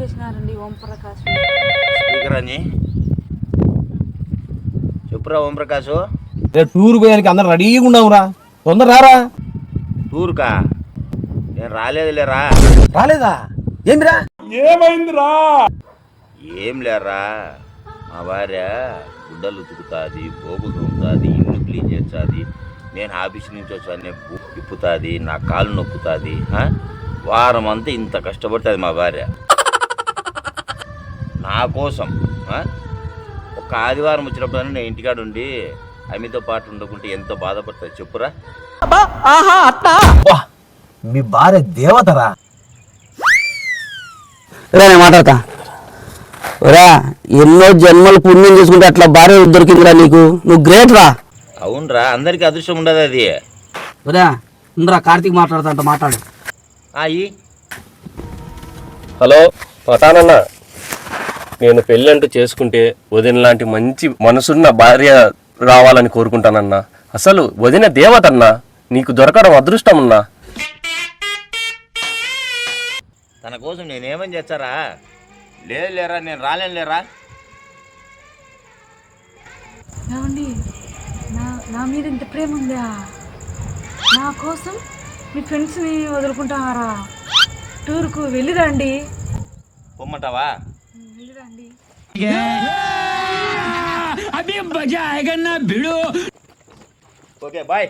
చేసినారండి Om Prakash. Speaker అని చెప్పురా Om Prakash. Tour పోయానికి అందరు రెడీగా ఉన్నావురా, తొందర రారా. టూర్కా? నేను రాలేదులేరా. రాలేదా? ఏమిరా? ఏమైందిరా? ఏం లేరా, మా భార్య గుడ్డలు ఉతుకుతుంది, బోబు తోముతుంది, ఇల్లు క్లీన్ చేస్తుంది. నేను ఆఫీస్ నుంచి వచ్చానే ఇప్పుతుంది, నా కాలు నొక్కుతుంది. వారం అంతా ఇంత కష్టపడుతుంది మా భార్య నా కోసం. ఒక ఆదివారం వచ్చినప్పుడు నేను ఇంటికాడ ఉండి ఆమెతో పాటు ఉండకుంటే ఎంత బాధపడుతుంది చెప్పురా. మీ భార్య దేవతరా. నేను మాట్లాడతా. రా, ఎన్నో జన్మలు పుణ్యం చేసుకుంటే అట్లా భార్య దొరికిందిరా నీకు. నువ్వు గ్రేట్ రా. అవునరా, అందరికీ అదృష్టం ఉండదు అది. రా ఉందిరా, కార్తీక్ మాట్లాడతా అంట, మాట్లాడు. హలో పటానన్న, నేను పెళ్ళంటూ చేసుకుంటే వదిన లాంటి మంచి మనసున్న భార్య రావాలని కోరుకుంటానన్నా. అసలు వదిన దేవతన్నా, నీకు దొరకడం అదృష్టమన్నా. తన కోసం నేనేమని చేస్తారా? లేదు లేరా, నేను రాలేను లేరా. ఏమండి, నా మీద ఇంత ప్రేమ ఉందా? నా కోసం మీ ఫ్రెండ్స్ని వదులుకుంటారా? టూర్కు వెళ్ళిరండి. పొమ్మంటావా? వెళ్ళిరండి. Okay bye.